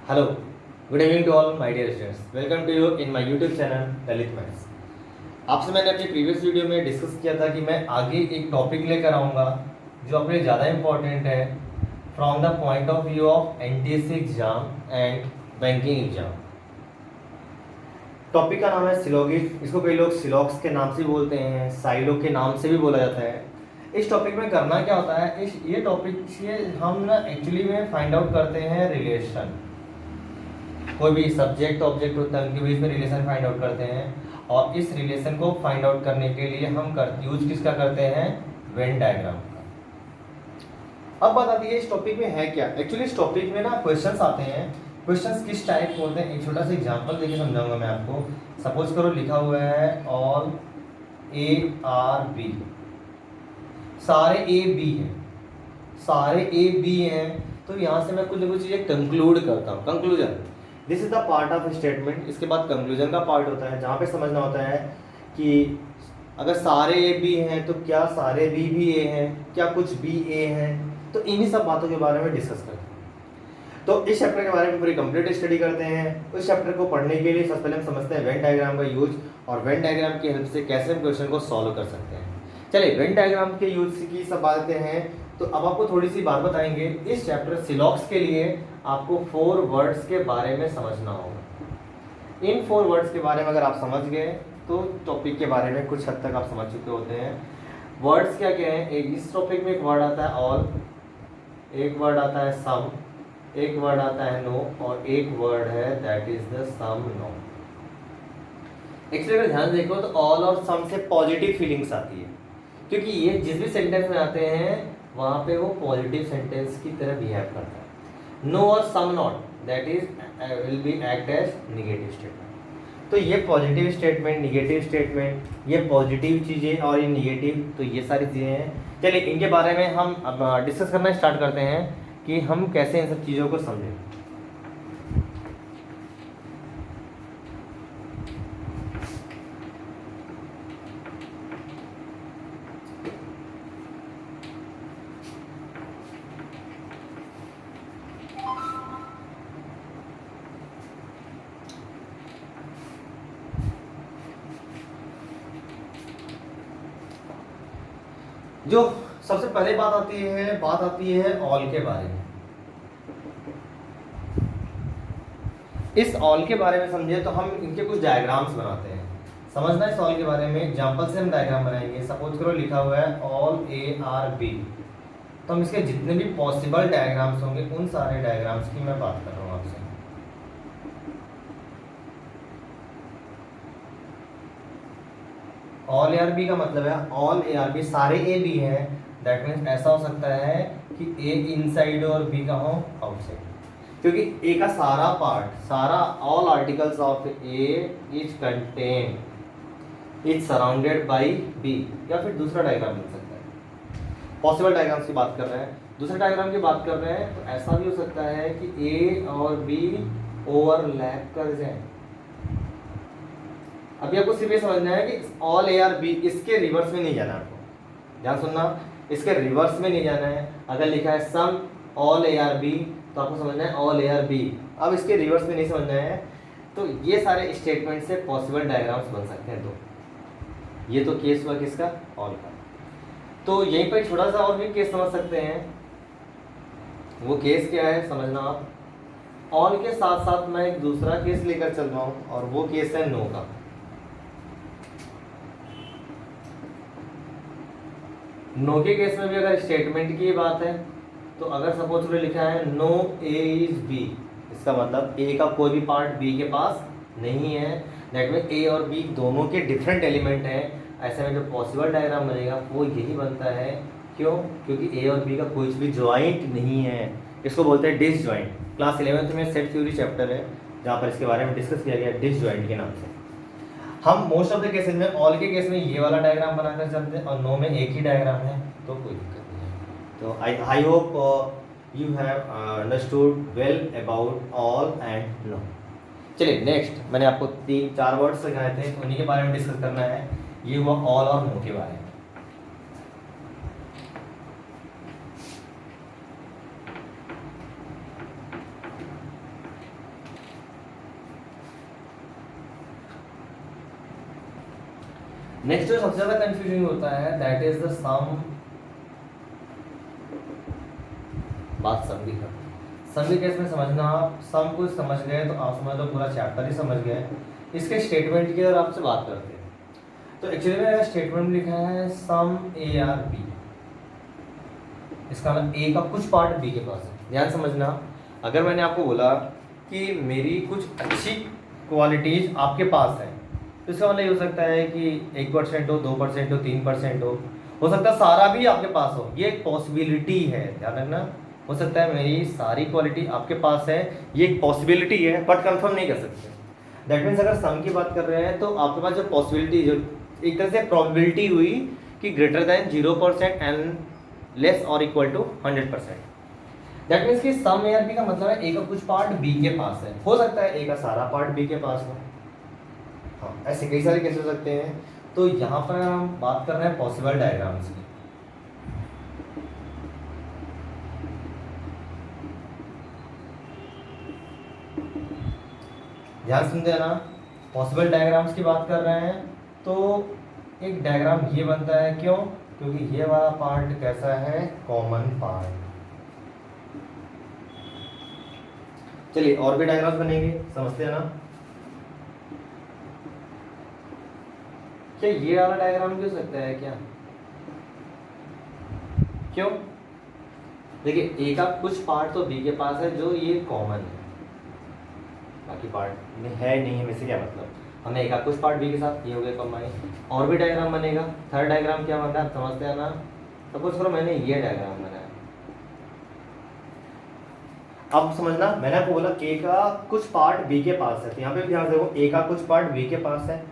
Hello, good evening to all my dear students. Welcome to you in my YouTube channel Lalit maths. आपसे मैंने अपनी previous video में discuss किया था कि मैं आगे एक टॉपिक लेकर आऊँगा जो अपने लिए ज़्यादा इम्पॉर्टेंट है from the point of view of NTSC exam and banking exam. Topic का नाम है सिलोगिक। इसको कई लोग सिलॉक्स के नाम से भी बोलते हैं, साइलोग के नाम से भी बोला जाता है। इस टॉपिक में करना क्या होता है, ये टॉपिक से हम ना एक्चुअली में फाइंड आउट करते हैं रिलेशन। कोई भी सब्जेक्ट ऑब्जेक्ट होता है उनके बीच में रिलेशन फाइंड आउट करते हैं, और इस रिलेशन को फाइंड आउट करने के लिए हम यूज किसका करते हैं, वेन डायग्राम का। अब बात आती है इस टॉपिक में है क्या। एक्चुअली इस टॉपिक में ना क्वेश्चंस आते हैं। क्वेश्चंस किस टाइप के होते हैं, एक छोटा सा एग्जांपल देके समझाऊंगा मैं आपको। सपोज करो लिखा हुआ है ऑल ए आर बी, सारे ए बी हैं, सारे ए बी हैं, तो यहाँ से मैं कुछ ना कुछ चीज़ें कंक्लूड करता हूँ। Conclusion, this is the part of statement. इसके बाद कंक्लूजन का पार्ट होता है जहाँ पे समझना होता है कि अगर सारे ए बी हैं तो क्या सारे बी भी ए हैं, क्या कुछ बी ए हैं। तो इन्हीं सब बातों के बारे में डिस्कस करते हैं। तो इस चैप्टर के बारे में पूरी कंप्लीट स्टडी करते हैं। उस चैप्टर को पढ़ने के लिए सबसे पहले हम समझते हैं वेन डायग्राम का यूज, और वेन डायग्राम की हेल्प से कैसे हम क्वेश्चन को सॉल्व कर सकते हैं। चलिए, वेन डायग्राम के यूज की सब बातें हैं। तो अब आपको थोड़ी सी बात बताएंगे। इस चैप्टर सिलॉक्स के लिए आपको 4 वर्ड्स के बारे में समझना होगा। इन 4 वर्ड्स के बारे में अगर आप समझ गए तो टॉपिक के बारे में कुछ हद तक आप समझ चुके होते हैं। वर्ड्स क्या क्या हैं, एक इस टॉपिक में एक वर्ड आता है ऑल, एक वर्ड आता है सम, एक वर्ड आता है नो, और एक वर्ड है that is the some no. Actually अगर ध्यान देखो तो ऑल और सम से पॉजिटिव फीलिंग्स आती है, क्योंकि ये जिस भी सेंटेंस में आते हैं वहाँ पे वो पॉजिटिव सेंटेंस की तरह बिहेव करता है। नो और some not that is will be act as negative statement. तो ये पॉजिटिव स्टेटमेंट, निगेटिव स्टेटमेंट, ये पॉजिटिव चीज़ें और ये निगेटिव, तो ये सारी चीज़ें हैं। चलिए इनके बारे में हम अब डिस्कस करना स्टार्ट करते हैं कि हम कैसे इन सब चीज़ों को समझें। जो सबसे पहले बात आती है ऑल के बारे में। इस ऑल के बारे में समझे तो हम इनके कुछ डायग्राम्स बनाते हैं। समझना है इस ऑल के बारे में, एग्जांपल से हम डायग्राम बनाएंगे। सपोज करो लिखा हुआ है ऑल ए आर बी, तो हम इसके जितने भी पॉसिबल डायग्राम्स होंगे उन सारे डायग्राम्स की मैं बात कर रहा हूँ आपसे। ऑल ए आर बी का मतलब है ऑल ए आर बी, सारे ए बी हैं। दैट मीन्स ऐसा हो सकता है कि ए इनसाइड और बी का हो आउटसाइड, क्योंकि ए का सारा पार्ट, सारा all articles of A is contain is surrounded by B. या फिर दूसरा डायग्राम मिल सकता है, पॉसिबल डायग्राम्स की बात कर रहे हैं। दूसरे डायग्राम की बात कर रहे हैं तो ऐसा भी हो सकता है कि ए और बी ओवरलैप कर जाए। अभी आपको सिर्फ ये समझना है कि ऑल ए आर बी, इसके रिवर्स में नहीं जाना आपको, ध्यान सुनना, इसके रिवर्स में नहीं जाना है। अगर लिखा है some all A are B तो आपको समझना है ऑल ए आर बी। अब इसके रिवर्स में नहीं समझना है। तो ये सारे स्टेटमेंट से पॉसिबल डायग्राम्स बन सकते हैं। तो ये तो केस हुआ किसका, ऑल का। तो यहीं पर छोटा सा और भी केस समझ सकते हैं। वो केस क्या है समझना आप। ऑल के साथ साथ मैं एक दूसरा केस लेकर चल रहा हूँ, और वो केस है नो का। नो के केस में भी अगर स्टेटमेंट की बात है तो अगर सपोज में लिखा है नो ए इज बी, इसका मतलब ए का कोई भी पार्ट बी के पास नहीं है। दैट मीन ए और बी दोनों के डिफरेंट एलिमेंट हैं। ऐसे में जो पॉसिबल डायग्राम बनेगा वो यही बनता है। क्यों? क्योंकि ए और बी का कोई भी ज्वाइंट नहीं है। इसको बोलते हैं डिसज्वाइंट। क्लास 11th में सेट थ्योरी चैप्टर है जहाँ पर इसके बारे में डिस्कस किया गया डिसज्वाइंट के नाम से। हम मोस्ट ऑफ द केसेस में, ऑल के केस में ये वाला डायग्राम बनाकर चलते हैं, और नो में एक ही डायग्राम है तो कोई दिक्कत नहीं है। तो I hope you have understood well about all and no. चलिए नेक्स्ट, मैंने आपको 3-4 वर्ड्स सिखाए थे, उन्हीं के बारे में डिस्कस करना है। ये हुआ ऑल और नो के बारे में। नेक्स्ट जो सबसे ज़्यादा कंफ्यूजिंग होता है दैट इज द सम। बात सम की है, सम के केस में समझना, आप सम को समझ गए तो आप समझ लो पूरा चैप्टर ही समझ गए। इसके स्टेटमेंट की अगर आपसे बात करते हैं तो एक्चुअली में स्टेटमेंट लिखा है सम ए आर बी, इसका मतलब ए का कुछ पार्ट बी के पास है। ध्यान समझना, अगर मैंने आपको बोला कि मेरी कुछ अच्छी क्वालिटीज आपके पास है तो इसका मतलब ये हो सकता है कि 1% हो, 2% हो, 3% हो सकता है सारा भी आपके पास हो, ये एक पॉसिबिलिटी है, ध्यान रखना। हो सकता है मेरी सारी क्वालिटी आपके पास है, ये एक पॉसिबिलिटी है, बट कंफर्म नहीं कर सकते। दैट मीन्स अगर सम की बात कर रहे हैं तो आपके पास जो पॉसिबिलिटी, जो एक तरह से प्रोबेबिलिटी हुई कि ग्रेटर देन 0% एंड लेस और इक्वल टू 100%। दैट मीन्स कि सम ए आर बी का मतलब है ए का कुछ पार्ट बी के पास है, हो सकता है ए का सारा पार्ट बी के पास हो। हाँ, ऐसे कई सारे केस हो सकते हैं। तो यहाँ पर हम बात कर रहे हैं पॉसिबल डायग्राम्स की। ध्यान सुनते हैं ना, पॉसिबल डायग्राम्स की बात कर रहे हैं तो एक डायग्राम ये बनता है, क्यों? क्योंकि ये वाला पार्ट कैसा है, कॉमन पार्ट। चलिए और भी डायग्राम्स बनेंगे, समझते हैं ना। क्या ये वाला डायग्राम भी हो सकता है क्या? क्यों? देखिए ए का कुछ पार्ट तो बी के पास है जो ये कॉमन है, बाकी पार्ट में है नहीं है, वैसे क्या मतलब, हमें ए का कुछ पार्ट बी के साथ, ये हो गया कंबाइन। और भी डायग्राम बनेगा, थर्ड डायग्राम क्या बनता है समझते हैं ना। सपोज करो मैंने ये डायग्राम बनाया, अब समझना, मैंने आपको बोला ए का कुछ पार्ट बी के पास है, तो यहाँ पे भी ध्यान देखो ए का कुछ पार्ट बी के पास है,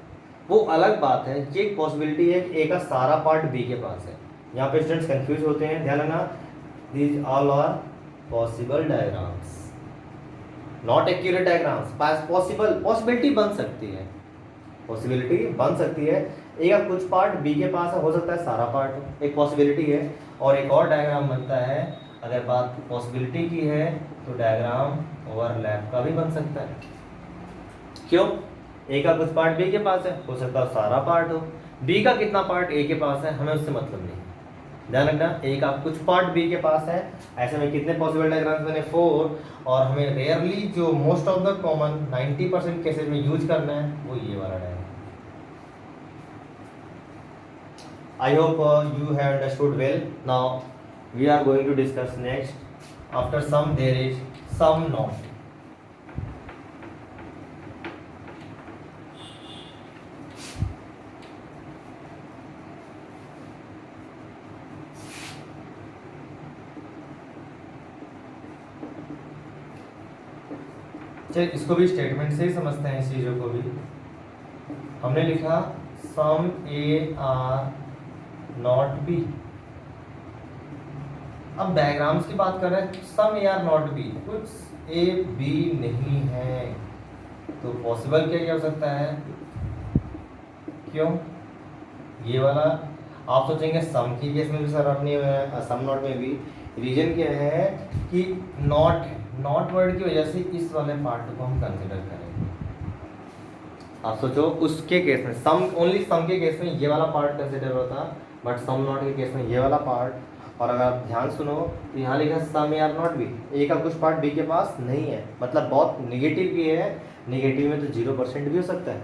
वो अलग बात है, ये एक पॉसिबिलिटी है कि ए का सारा पार्ट बी के पास है। यहाँ पे स्टूडेंट्स कंफ्यूज होते हैं, ध्यान रखना, these all are possible diagrams, not accurate diagrams. Possibility बन सकती है, पॉसिबिलिटी बन सकती है, ए का कुछ पार्ट बी के पास है, हो सकता है सारा पार्ट, एक पॉसिबिलिटी है। और एक और डायग्राम बनता है, अगर बात पॉसिबिलिटी की है तो डायग्राम ओवरलैप का भी बन सकता है। क्यों? ए का कुछ पार्ट बी के पास है, हो सकता है सारा पार्ट हो, बी का कितना पार्ट ए के पास है हमें उससे मतलब नहीं। ध्यान रखना, ए का कुछ पार्ट बी के पास है, ऐसे में कितने पॉसिबल डायग्राम्स बने, 4। और हमें रेयरली जो most of the common 90% cases में यूज करना है वो ये वाला diagram. I hope you have understood well. Now we are going to discuss next. After sum there is sum not. चलिए इसको भी स्टेटमेंट से ही समझते हैं, इस चीज़ों को भी। हमने लिखा सम ए आर नॉट बी। अब डायग्राम्स की बात कर रहे हैं, सम ए आर नॉट बी, कुछ ए बी नहीं है, तो पॉसिबल क्या हो सकता है? क्यों? ये वाला आप सोचेंगे सम की केस में भी सर अपनी सम नॉट में भी, रीजन क्या है कि नॉट है, नॉट वर्ड की वजह से इस वाले पार्ट को हम कंसिडर करेंगे। आप सोचो उसके केस में सम, ओनली सम के केस में ये वाला पार्ट कंसिडर होता, बट सम नॉट के केस में ये वाला पार्ट। और अगर आप ध्यान सुनो तो यहाँ लिखा सम ए आर नॉट बी, ए का कुछ पार्ट बी के पास नहीं है, मतलब बहुत निगेटिव भी है। निगेटिव में तो 0% भी हो सकता है,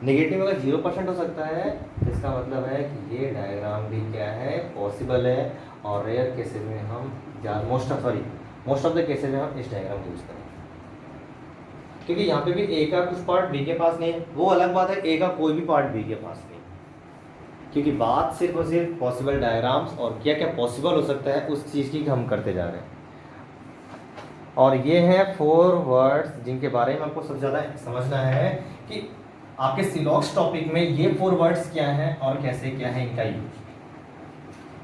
निगेटिव अगर 0% हो सकता है तो इसका मतलब है कि ये डायग्राम भी क्या है, पॉसिबल है। और रेयर केसेस में हम मोस्ट ऑफ द केसेस में हम इस डायग्राम को यूज करेंगे, क्योंकि यहाँ पे भी ए का कुछ पार्ट बी के पास नहीं है, वो अलग बात है, ए का कोई भी पार्ट बी के पास नहीं, क्योंकि बात सिर्फ और सिर्फ पॉसिबल डायग्राम्स और क्या क्या पॉसिबल हो सकता है उस चीज़ की हम करते जा रहे हैं। और ये हैं 4 वर्ड्स जिनके बारे में आपको सबसे ज़्यादा समझना है कि आपके सिलॉक्स टॉपिक में ये 4 वर्ड्स क्या हैं और कैसे क्या है इनका यूज।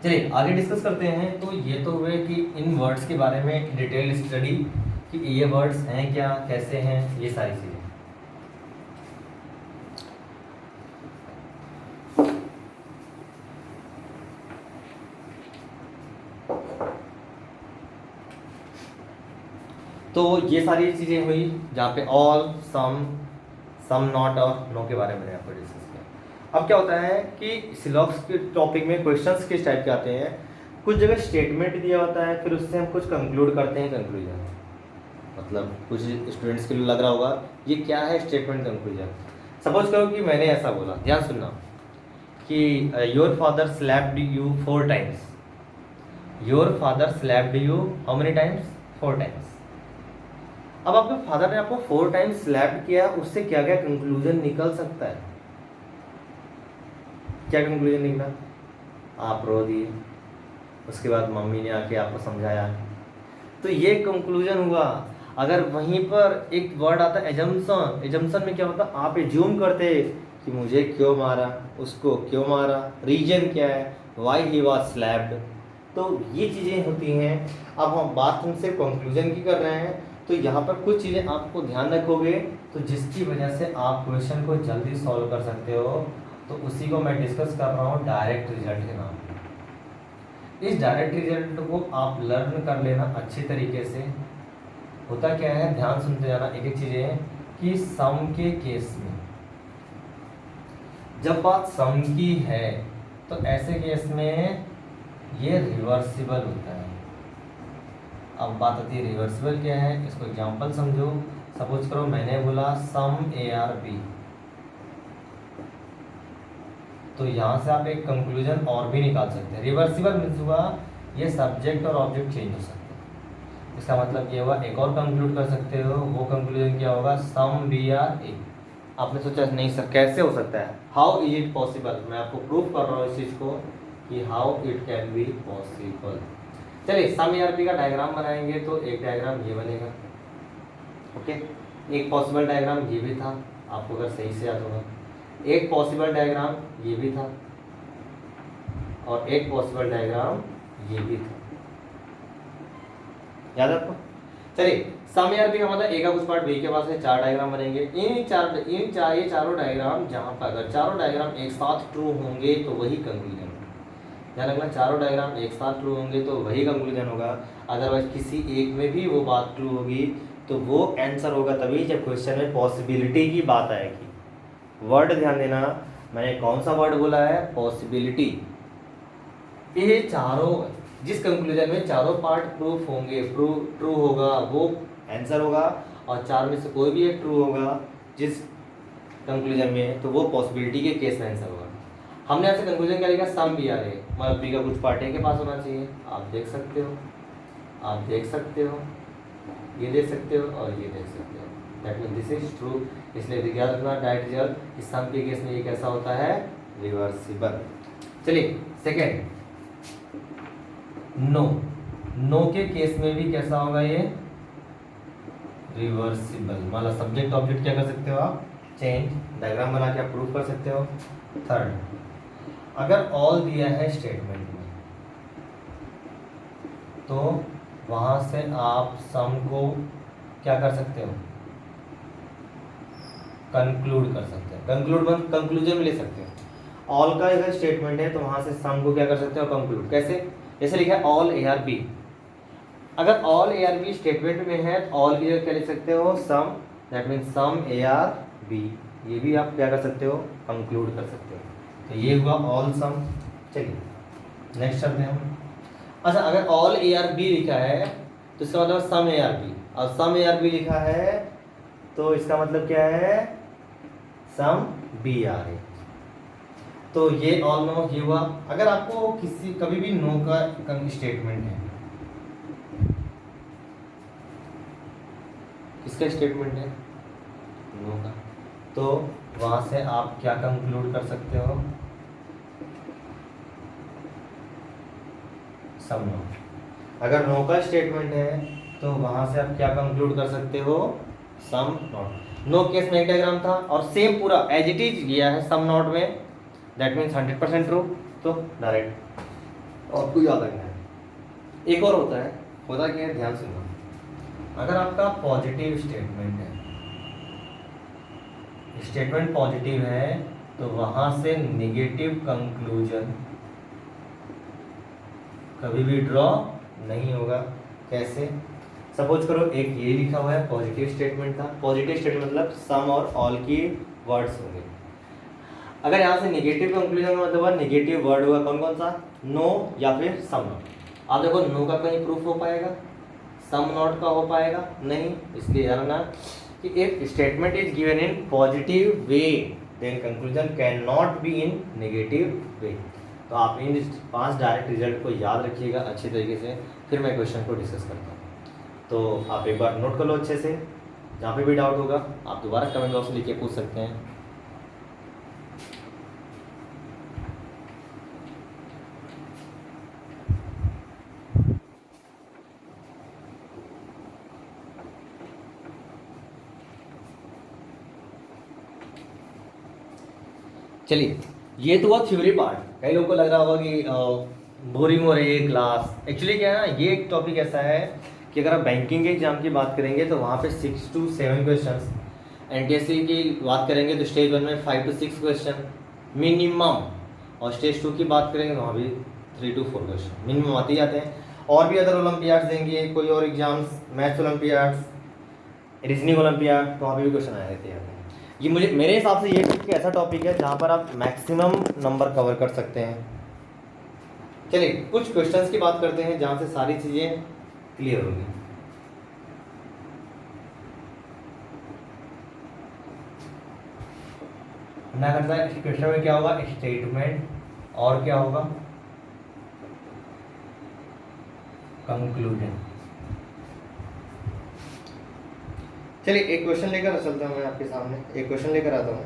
चलिए आगे डिस्कस करते हैं। तो ये तो हुए कि इन वर्ड्स के बारे में डिटेल स्टडी, कि ये वर्ड्स हैं क्या, कैसे हैं, ये सारी चीज़ें। तो ये सारी चीज़ें हुई जहाँ पे ऑल, सम नॉट और नो के बारे में मैंने आपको डिस्कस किया। अब क्या होता है कि सिलॉक्स के टॉपिक में क्वेश्चंस किस टाइप के आते हैं, कुछ जगह स्टेटमेंट दिया होता है, फिर उससे हम कुछ कंक्लूड करते हैं कंक्लूजन। मतलब कुछ स्टूडेंट्स के लिए लग रहा होगा ये क्या है स्टेटमेंट कंक्लूजन। सपोज करो कि मैंने ऐसा बोला, ध्यान सुनना, कि your father slapped you 4 times. Your father slapped you how many times? 4 times. अब आपके फादर ने आपको 4 टाइम्स स्लैप्ड किया, उससे क्या क्या कंक्लूजन निकल सकता है? क्या कंक्लूजन निकला? आप रो दिए, उसके बाद मम्मी ने आके आपको समझाया, तो ये कंक्लूजन हुआ। अगर वहीं पर एक वर्ड आता है एजम्पशन, एजम्पशन में क्या होता है, आप एज्यूम करते कि मुझे क्यों मारा, उसको क्यों मारा, रीजन क्या है, वाई ही वाज स्लैप्ड। तो ये चीज़ें होती हैं। अब हम बात हमसे कंक्लूजन की कर रहे हैं, तो यहाँ पर कुछ चीज़ें आपको ध्यान रखोगे तो जिसकी वजह से आप क्वेश्चन को जल्दी सॉल्व कर सकते हो। तो उसी को मैं डिस्कस कर रहा हूँ डायरेक्ट रिजल्ट के नाम पे। इस डायरेक्ट रिजल्ट को आप लर्न कर लेना अच्छे तरीके से। होता क्या है, ध्यान सुनते जाना एक एक चीज़ें, कि सम के केस में जब बात सम की है तो ऐसे केस में ये रिवर्सिबल होता है। अब बात आती है रिवर्सिबल क्या है, इसको एग्जांपल समझो। सपोज करो मैंने बोला सम ARB, तो यहाँ से आप एक कंक्लूजन और भी निकाल सकते हैं। रिवर्सिबल मीन्स हुआ ये सब्जेक्ट और ऑब्जेक्ट चेंज हो सकते हैं। इसका मतलब ये हुआ एक और कंक्लूड कर सकते हो, वो कंक्लूजन क्या होगा, सम BRA। आपने सोचा नहीं सर कैसे हो सकता है, हाउ इज इट पॉसिबल, मैं आपको प्रूफ कर रहा हूँ इस चीज़ को कि how it can be possible. चलिए सम ARB का डायग्राम बनाएंगे, तो एक डायग्राम ये बनेगा, ओके। एक पॉसिबल डायग्राम ये भी था, आपको अगर सही से याद होगा। एक पॉसिबल डायग्राम ये भी था, और एक पॉसिबल डायग्राम ये भी था, याद है आपको? चलिए सम ARB का मतलब ए का कुछ पार्ट बी के पास है, 4 डायग्राम बनेंगे। ये चारों डायग्राम, जहां पर अगर चारों डायग्राम एक साथ ट्रू होंगे तो वही कंक्लूजन होगा। ध्यान रखना, चारों डायग्राम एक साथ ट्रू होंगे तो वही कंक्लूजन होगा। अदरवाइज किसी एक में भी वो बात ट्रू होगी तो वो आंसर होगा तभी जब क्वेश्चन में पॉसिबिलिटी की बात आएगी। वर्ड ध्यान देना, मैंने कौन सा वर्ड बोला है, पॉसिबिलिटी। ये चारों, जिस कंक्लूजन में चारों पार्ट प्रूफ होंगे, ट्रू होगा वो आंसर होगा, और 4 में से कोई भी एक ट्रू होगा जिस कंक्लूजन में, तो वो पॉसिबिलिटी के केस में आंसर होगा। हमने ऐसे कंक्लूजन क्या लिखा, सम BRA, मतलब बी का कुछ पार्ट ए के पास होना चाहिए। आप देख सकते हो, आप देख सकते हो, ये देख सकते हो और ये देख सकते हो, that mean this is true. इसलिए याद रखना डायरेक्ट रिजल्ट, कि सम के केस में ये कैसा होता है, रिवर्सिबल। चलिए सेकेंड, नो के केस में भी कैसा होगा ये, रिवर्सिबल। मतलब सब्जेक्ट ऑब्जेक्ट क्या कर सकते हो आप, चेंज, डायग्राम बना के आप प्रूफ कर सकते हो। थर्ड, अगर ऑल दिया है स्टेटमेंट में तो वहां से आप सम को क्या कर सकते हो, कंक्लूड कर सकते हो, कंक्लूजन में ले सकते हो। ऑल का अगर स्टेटमेंट है तो वहां से सम को क्या कर सकते हो, कंक्लूड। कैसे? जैसे लिखा है ऑल ARB, अगर ऑल ARB स्टेटमेंट में है तो ऑल की जगह क्या लिख सकते हो, सम, दैट मीन सम ARB। ये भी आप क्या कर सकते हो, कंक्लूड कर सकते हो। तो ये हुआ ऑल सम। चलिए नेक्स्ट करते हैं हम। अच्छा, अगर ऑल ARB लिखा है तो इसका मतलब सम ARB, और सम ARB लिखा है तो इसका मतलब क्या है, सम BRA। तो ये ऑल नो ये हुआ। अगर आपको किसी कभी भी नो का स्टेटमेंट है, किसका स्टेटमेंट है, नो का, तो वहां से आप क्या कंक्लूड कर सकते हो, सम नो। अगर नो का स्टेटमेंट है तो वहां से आप क्या कंक्लूड कर सकते हो, सम नॉट। नो केस में एक डायग्राम था और सेम पूरा एज इट इज गया है सम नॉट में, दैट मीन्स 100% ट्रू। तो डायरेक्ट आपको याद रखना है। एक और होता है, होता क्या है, ध्यान सुनना। अगर आपका पॉजिटिव स्टेटमेंट है, स्टेटमेंट पॉजिटिव है, तो वहां से नेगेटिव कंक्लूजन कभी भी ड्रॉ नहीं होगा। कैसे? सपोज करो एक ये लिखा हुआ है, पॉजिटिव स्टेटमेंट था। पॉजिटिव स्टेटमेंट मतलब सम और ऑल की वर्ड्स होंगे। अगर यहाँ से नेगेटिव कंक्लूजन का मतलब नेगेटिव वर्ड होगा कौन कौन सा, नो या फिर सम नॉट। आप देखो नो का कहीं प्रूफ हो पाएगा, सम नॉट का हो पाएगा नहीं, इसलिए याद रखना कि if statement is given in positive way then conclusion can not be in negative way. तो आप इन 5 डायरेक्ट रिजल्ट को याद रखिएगा अच्छे तरीके से, फिर मैं क्वेश्चन को डिस्कस करता हूँ। तो आप एक बार नोट कर लो अच्छे से, जहाँ पे भी डाउट होगा आप दोबारा कमेंट बॉक्स में लिख के पूछ सकते हैं। चलिए, ये तो हुआ थ्योरी पार्ट। कई लोगों को लग रहा होगा कि बोरिंग हो रही है क्लास। एक्चुअली क्या है ना, ये एक टॉपिक ऐसा है कि अगर आप बैंकिंग के एग्जाम की बात करेंगे तो वहाँ पे 6 to 7 क्वेश्चन, एनटीएससी की बात करेंगे तो स्टेज 1 में 5 to 6 क्वेश्चन मिनिमम, और स्टेज 2 की बात करेंगे तो वहाँ भी 3 to 4 क्वेश्चन मिनिमम आते ही आते हैं। और भी अदर ओलंपियाड्स देंगे, कोई और exams, maths Olympiads, reasoning olympiad, तो वहाँ भी क्वेश्चन आए रहते हैं। ये मेरे हिसाब से ये एक ऐसा टॉपिक है जहाँ पर आप मैक्सिमम नंबर कवर कर सकते हैं। चलिए कुछ क्वेश्चंस की बात करते हैं जहाँ से सारी चीज़ें क्लियर होगी। ना करता है क्वेश्चन में क्या होगा, स्टेटमेंट, और क्या होगा, कंक्लूजन। चलिए एक क्वेश्चन लेकर चलता हूँ, मैं आपके सामने एक क्वेश्चन लेकर आता हूँ।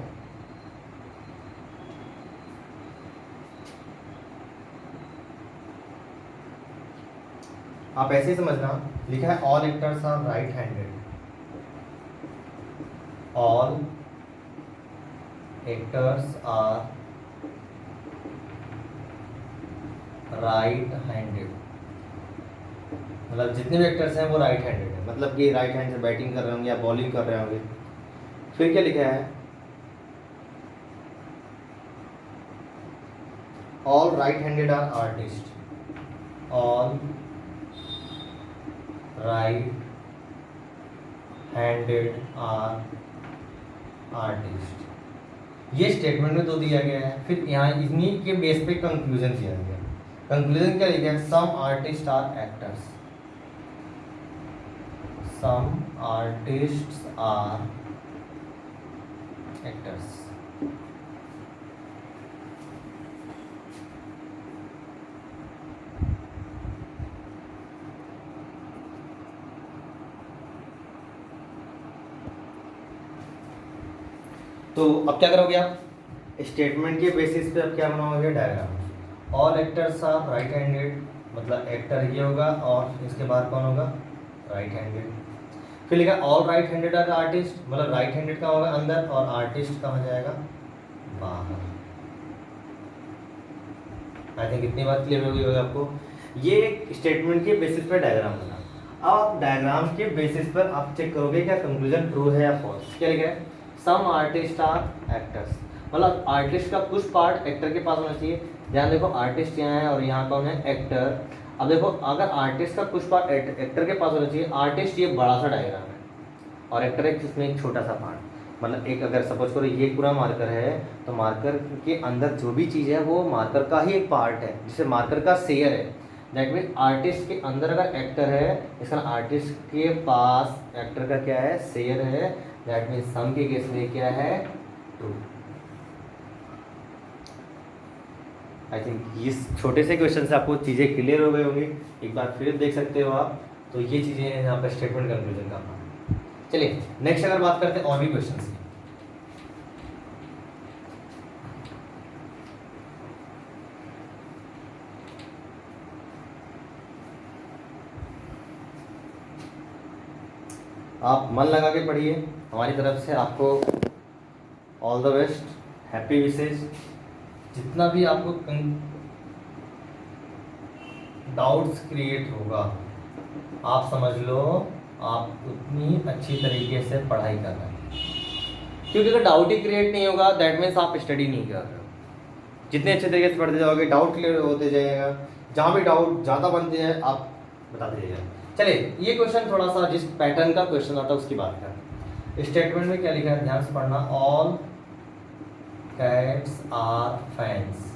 आप ऐसे ही समझना, लिखा है all actors are right handed, all actors are right handed, मतलब जितने भी एक्टर्स हैं वो राइट हैंडेड है, मतलब कि राइट हैंड से बैटिंग कर रहे होंगे या बॉलिंग कर रहे होंगे। फिर क्या लिखा है, all right handed are artist, all right handed are artist. ये स्टेटमेंट में तो दिया गया है, फिर यहाँ इन्हीं के बेस पे कंक्लूजन दिया गया। कंक्लूजन क्या लिखा है, some artist are actors, some artists are actors। तो अब क्या करोगे आप, स्टेटमेंट के बेसिस पे अब क्या बनाओगे, diagram. All actors are right handed, मतलब एक्टर ये होगा और इसके बाद कौन होगा, राइट हैंडेड। फिर लिखा all right handed are artist, मतलब राइट हैंडेड का होगा अंदर और आर्टिस्ट का हो जाएगा बाहर। आई थिंक इतनी बात क्लियर हो गई होगी आपको। ये एक स्टेटमेंट के बेसिस पर डायग्राम बना। अब आप डायग्राम के बेसिस पर आप चेक करोगे क्या कंक्लूजन ट्रू है या फॉल्स। क्या लिखा है, सम आर्टिस्ट आर एक्टर्स, मतलब आर्टिस्ट का कुछ पार्ट एक्टर के पास होना चाहिए। ध्यान देखो आर्टिस्ट यहाँ है और यहाँ कौन है, एक्टर। अब देखो अगर आर्टिस्ट का कुछ पार्ट एक्टर के पास होना चाहिए, आर्टिस्ट ये बड़ा सा डायग्राम है और एक्टर एक इसमें एक छोटा सा पार्ट, मतलब एक अगर सपोज करो ये पूरा मार्कर है तो मार्कर के अंदर जो भी चीज़ है वो मार्कर का ही एक पार्ट है, जिसे मार्कर का शेयर है। दैट मीन आर्टिस्ट के अंदर अगर एक्टर है, इसका आर्टिस्ट के पास एक्टर का क्या है, शेयर है। दैट मीन सम के केस में क्या है, ट्रू। आई थिंक इस छोटे से क्वेश्चन से आपको चीज़ें क्लियर हो गई होंगी। एक बार फिर देख सकते हो आप, तो ये चीज़ें हैं यहाँ पर स्टेटमेंट कंक्लूजन का। चलिए नेक्स्ट अगर बात करते हैं और भी क्वेश्चन की। आप मन लगा के पढ़िए, हमारी तरफ से आपको ऑल द बेस्ट, हैप्पी विशेष। जितना भी आपको डाउट्स क्रिएट होगा आप समझ लो आप उतनी अच्छी तरीके से पढ़ाई कर रहे हैं, क्योंकि अगर डाउट ही क्रिएट नहीं होगा दैट मीन्स आप स्टडी नहीं कर रहे हो। जितने अच्छे तरीके से पढ़ते जाओगे डाउट क्लियर होते जाएगा, जहाँ भी डाउट ज़्यादा बनते हैं आप बताते जाइएगा। चलिए ये क्वेश्चन थोड़ा सा जिस पैटर्न का क्वेश्चन आता है उसकी बात करें। स्टेटमेंट में क्या लिखा है, ध्यान से पढ़ना। All cats are fans.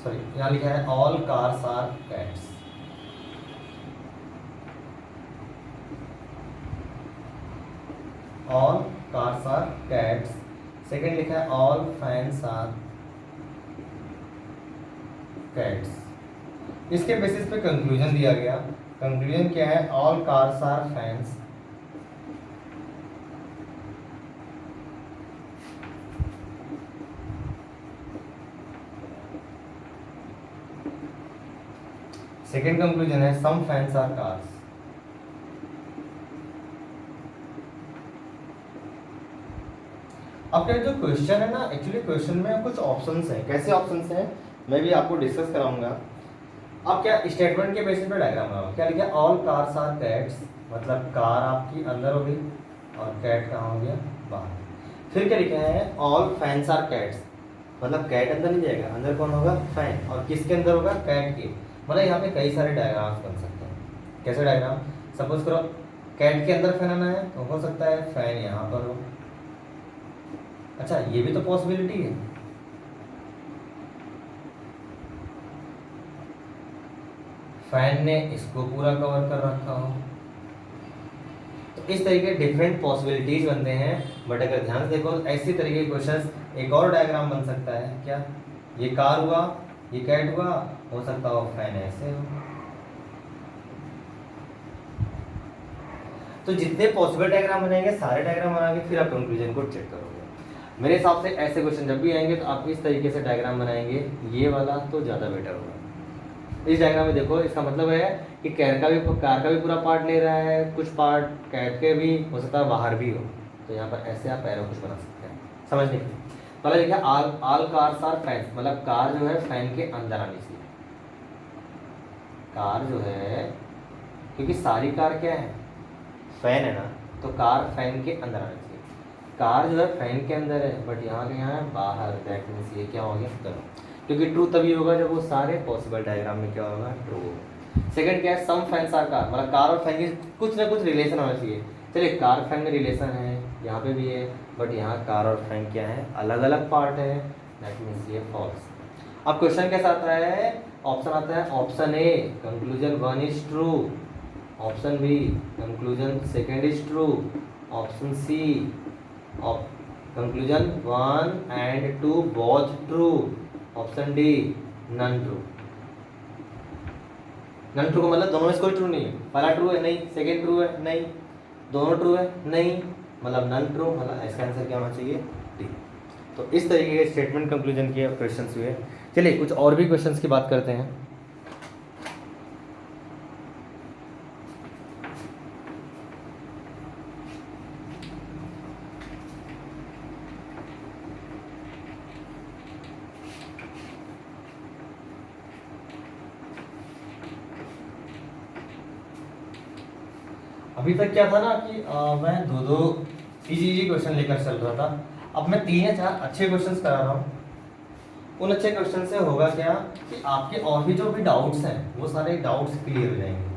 Sorry, यहाँ लिखा है all cars are cats. All cars are cats. Second लिखा है ऑल फैंस आर कैट्स। इसके बेसिस पे कंक्लूजन दिया गया। कंक्लूजन क्या है? All cars are fans. Second conclusion है सम फैंस आर कार्स। आपका जो क्वेश्चन है ना, एक्चुअली क्वेश्चन में कुछ ऑप्शंस हैं। कैसे ऑप्शंस हैं मैं भी आपको डिस्कस कराऊंगा। अब क्या स्टेटमेंट के बेसिस पे डायग्राम बनाओ। क्या लिखा है? ऑल कार्स आर कैट्स, मतलब कार आपकी अंदर होगी और कैट कहाँ हो गया? बाहर। फिर क्या लिखा है? ऑल फैंस आर कैट्स, मतलब कैट अंदर नहीं जाएगा, अंदर कौन होगा? फैन। और किसके अंदर होगा? कैट के। मतलब यहाँ पे कई सारे डायग्राम्स बन सकते हैं। कैसे डायग्राम? सपोज करो कैट के अंदर फैन आना है तो हो सकता है फैन यहाँ पर हो। अच्छा, ये भी तो पॉसिबिलिटी है। फैन ने इसको पूरा कवर कर रखा हो। तो इस तरीके डिफरेंट पॉसिबिलिटीज बनते हैं। बट अगर ध्यान से देखो ऐसी तरीके के क्वेश्चंस, एक और डायग्राम बन सकता है। क्या? ये कार हुआ, ये कैट हुआ, हो सकता हो फैन ऐसे हो। तो जितने पॉसिबल डायग्राम बनेंगे सारे डायग्राम बना के फिर आप कंक्लूजन को चेक करोगे। मेरे हिसाब से ऐसे क्वेश्चन जब भी आएंगे तो आप इस तरीके से डायग्राम बनाएंगे, ये वाला तो ज़्यादा बेटर होगा। इस डायग्राम में देखो, इसका मतलब है कि कार का भी पूरा पार्ट ले रहा है, कुछ पार्ट कैट के भी हो सकता है बाहर भी हो। तो यहाँ पर ऐसे आप एरो कुछ बना सकते हैं। समझने के लिए पहले देखिए ऑल कार्स आर फैन, मतलब कार जो है फैन के अंदर आनी चाहिए। कार जो है, क्योंकि सारी कार क्या है? फैन है ना, तो कार फैन के अंदर आनी चाहिए। कार जो है फैन के अंदर है बट यहाँ के यहाँ है बाहर। दैट मीन्स ये क्या हो गया? दोनों। क्योंकि ट्रू तभी होगा जब वो सारे पॉसिबल डायग्राम में क्या होगा? ट्रू होगा। सेकंड क्या है? सम फैंस आर कार, मतलब कार और फैन की कुछ ना कुछ रिलेशन होना चाहिए। चलिए कार फैन में रिलेशन है, यहाँ पे भी है, बट यहाँ कार और फैन क्या है? अलग अलग पार्ट है। दैट मीन्स ये फॉल्स। अब क्वेश्चन कैसा आता है? ऑप्शन आता है option A conclusion 1 is true, option B conclusion 2 is true, option C conclusion 1 and 2 both true, option D none true. None true का मतलब दोनों में से कोई ट्रू नहीं है। पहला ट्रू है नहीं, सेकंड ट्रू है नहीं, दोनों ट्रू है नहीं, मतलब नन ट्रू। मतलब इसका आंसर क्या होना चाहिए? डी। तो इस तरीके के स्टेटमेंट कंक्लूजन के क्वेश्चंस हुए। चलिए कुछ और भी क्वेश्चंस की बात करते हैं। अभी तक क्या था ना कि मैं दो इजी क्वेश्चन लेकर चल रहा था। अब मैं 3 या 4 अच्छे क्वेश्चंस करा रहा हूँ। उन अच्छे क्वेश्चन से होगा क्या कि आपके और भी जो भी डाउट्स हैं वो सारे डाउट्स क्लियर हो जाएंगे।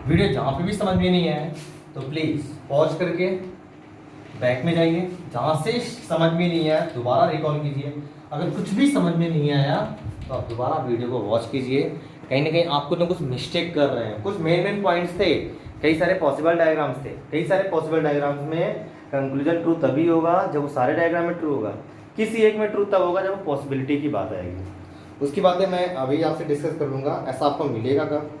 वीडियो जहाँ पे भी समझ में नहीं आए तो प्लीज़ पॉज करके बैक में जाइए। जहाँ से समझ में नहीं आया दोबारा रिकॉल कीजिए। अगर कुछ भी समझ में नहीं आया तो आप दोबारा वीडियो को वॉच कीजिए। कहीं ना कहीं आप कुछ ना कुछ मिस्टेक कर रहे हैं। कुछ मेन पॉइंट्स थे, कई सारे पॉसिबल डायग्राम्स थे। कई सारे पॉसिबल डायग्राम्स में कंक्लूजन ट्रू तभी होगा जब वो सारे डायग्राम में ट्रू होगा। किसी एक में ट्रू तब होगा जब वो पॉसिबिलिटी की बात आएगी। उसकी बातें मैं अभी आपसे डिस्कस कर लूँगा। ऐसा आपको मिलेगा कब?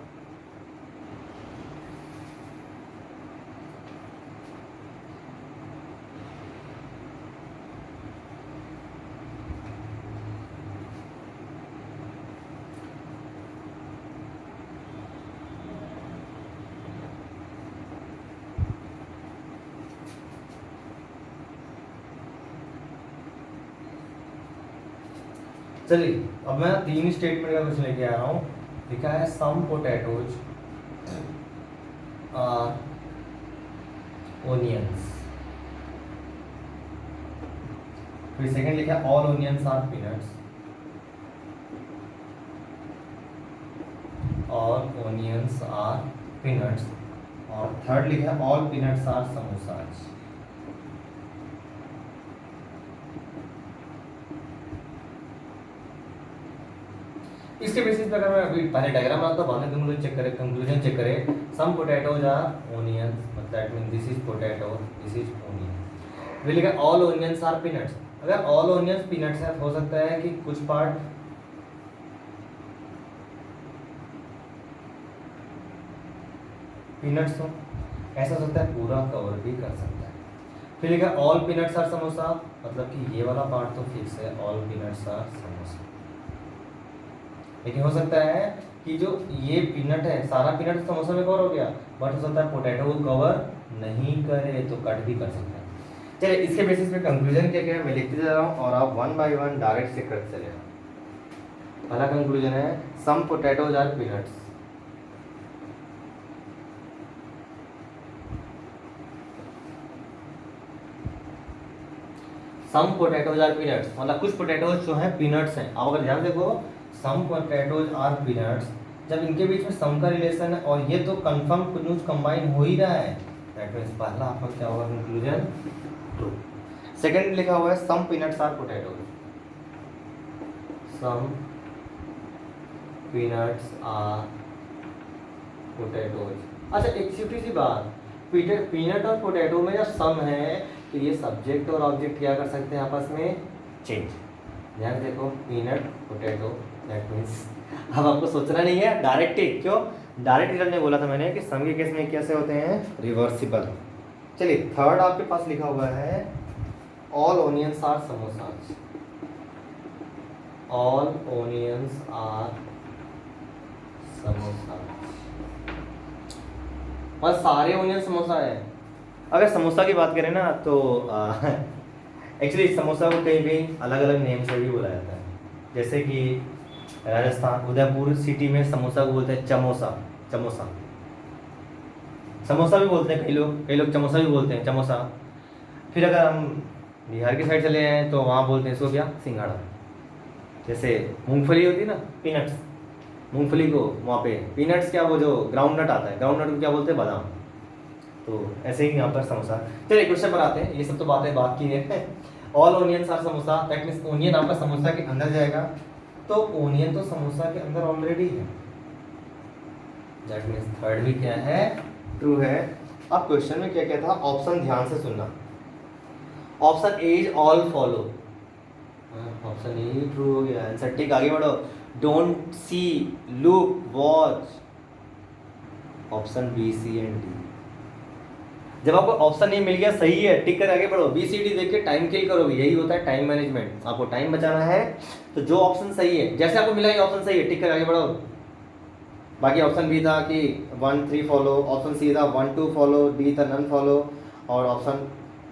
चलिए अब मैं 3 स्टेटमेंट का क्वेश्चन लेके आ रहा हूँ। लिखा है सम पोटैटोज आर ओनियंस। फिर सेकंड लिखा है all onions are peanuts. All onions are peanuts, और थर्ड लिखा है ऑल पीनट्स आर समोसाज। इसके बेसिस पे अगर मैं अभी पहले डायग्राम बनाता हूँ, बाद में कंक्लूजन चेक करें। सम पोटैटोज आर ओनियंस, मतलब that mean this is potato, this is onion. We लिखा ऑल ओनियंस आर पीनट्स। अगर ऑल ओनियंस पीनट्स है, हो सकता है कि कुछ पार्ट पीनट्स हो, ऐसा हो सकता है पूरा कवर भी कर सकता है। फिर लिखा ऑल पीनट्स आर समोसा, मतलब कि ये वाला पार्ट तो फिक्स है, ऑल पीनट्स आर समोसा। लेकिन हो सकता है कि जो ये पीनट है, सारा पीनट समोसा में कवर हो गया, बट हो सकता है पोटैटो को कवर नहीं करे, तो कट भी कर सकता है। चलिए, इसके बेसिस पे कंक्लूजन क्या क्या है मैं लिखते जा रहा हूँ, और आप one by one direct check करते चले। पहला कंक्लूजन है some potatoes are peanuts. Some potatoes are peanuts, मतलब कुछ पोटैटोज जो हैं पीनट्स हैं। आप अगर ध्यान देखो, सम पोटैटोज आर पीनट्स, जब इनके बीच में सम का रिलेशन है और ये तो कंफर्म न्यूज कंबाइन हो ही रहा है, दैट मींस पहला आपका क्या होगा कंक्लूजन, ट्रू। सेकंड लिखा हुआ है some peanuts are potatoes, some peanuts are potatoes. अच्छा, एक छोटी सी बात, पीनट और पोटैटो में जब सम है तो ये सब्जेक्ट और ऑब्जेक्ट क्या कर सकते हैं आपस में, चेंज। ध्यान देखो, पीनट पोटैटो, दैट मीन्स अब आपको सोचना नहीं है, डायरेक्ट ही। क्यों डायरेक्ट रिजल्ट नहीं बोला था मैंने कि सम के केस में कैसे होते हैं, रिवर्सिबल। चलिए, थर्ड आपके पास लिखा हुआ है all onions are samosas, all onions are samosa, और सारे ओनियन समोसा है। अगर समोसा की बात करें ना तो एक्चुअली समोसा को कहीं कहीं अलग अलग नेम से भी बुलाया जाता है। जैसे कि राजस्थान उदयपुर सिटी में समोसा को बोलते हैं चमोसा, चमोसा समोसा भी बोलते हैं कई लोग चमोसा भी बोलते हैं, चमोसा। फिर अगर हम बिहार की साइड चले हैं तो वहाँ बोलते हैं इसको क्या, सिंघाड़ा। जैसे मूंगफली होती है ना, पीनट्स, मूंगफली को वहाँ पे पीनट्स क्या, वो जो ग्राउंड नट आता है, ग्राउंड नट को क्या बोलते हैं, बादाम। तो ऐसे ही यहाँ पर समोसा। चलिए क्वेश्चन पर आते हैं, ये सब तो बातें बात की है। All onions are samosa, that means onion आपका समोसा के अंदर जाएगा, तो ओनियन तो समोसा के अंदर ऑलरेडी है, दैट मीन्स थर्ड भी क्या है, ट्रू है। अब क्वेश्चन में क्या क्या था, ऑप्शन ध्यान से सुनना। Option A is all follow, option A true हो गया, आंसर ठीक। आगे बढ़ो, don't see, look, watch, option B C and D. जब आपको ऑप्शन नहीं मिल गया, सही है, टिक कर आगे बढ़ो। बी सी डी देख के टाइम किल करोगे, यही होता है टाइम मैनेजमेंट। आपको टाइम बचाना है तो जो ऑप्शन सही है, जैसे आपको मिला ये ऑप्शन सही है, टिक कर आगे बढ़ो। बाकी ऑप्शन बी था कि 1 3 फॉलो, ऑप्शन सी था 1 2 फॉलो, डी था नन फॉलो, और ऑप्शन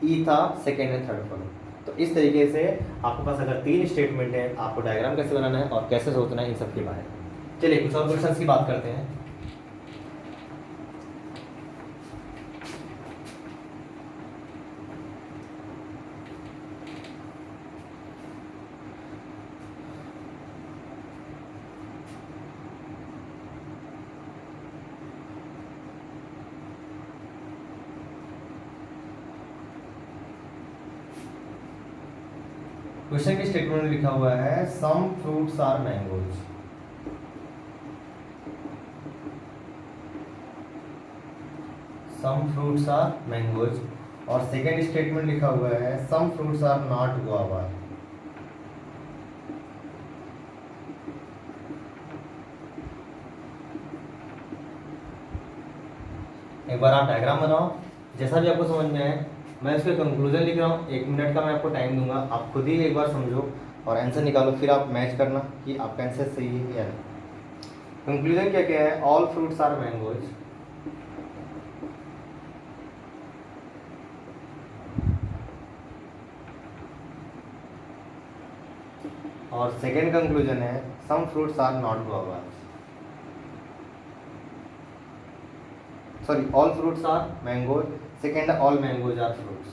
ई था सेकेंड एंड थर्ड फॉलो। तो इस तरीके से आपके पास अगर 3 स्टेटमेंट है, आपको डायग्राम कैसे बनाना है और कैसे सोचना है, इन सब के बारे में। चलिए कुछ और क्वेश्चन की बात करते हैं। क्वेश्चन के स्टेटमेंट में लिखा हुआ है some fruits are mangoes, some fruits are mangoes, और सेकेंड स्टेटमेंट लिखा हुआ है some fruits are not guava. एक बार आप डायग्राम बनाओ, जैसा भी आपको समझ में आए। मैं इसके कंक्लूजन लिख रहा हूँ, 1 मिनट का मैं आपको टाइम दूंगा, आप खुद ही एक बार समझो और आंसर निकालो, फिर आप मैच करना कि आपका आंसर सही है या नहीं। कंक्लूजन क्या क्या है, ऑल फ्रूट्स आर मैंगोज, और सेकेंड कंक्लूजन है some fruits are not guava. Sorry, all fruits are mangoes, second all mangoes are fruits.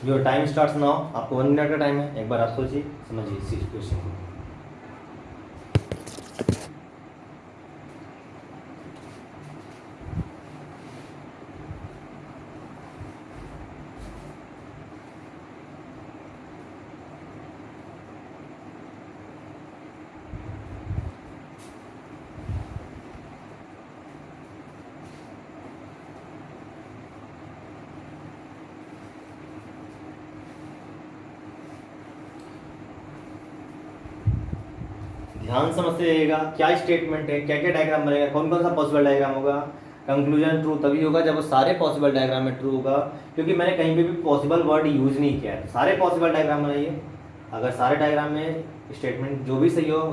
Your time starts now. आपको 1 मिनट का टाइम है, एक बार आप सोचिए, समझिए इस सिचुएशन को। ध्यान समझते रहिएगा, क्या स्टेटमेंट है, क्या क्या डायग्राम बनेगा, कौन कौन सा पॉसिबल डायग्राम होगा। कंक्लूजन ट्रू तभी होगा जब वो सारे पॉसिबल डायग्राम में ट्रू होगा, क्योंकि मैंने कहीं पे भी पॉसिबल वर्ड यूज नहीं किया है। सारे पॉसिबल डायग्राम बनाइए, अगर सारे डायग्राम में स्टेटमेंट जो भी सही हो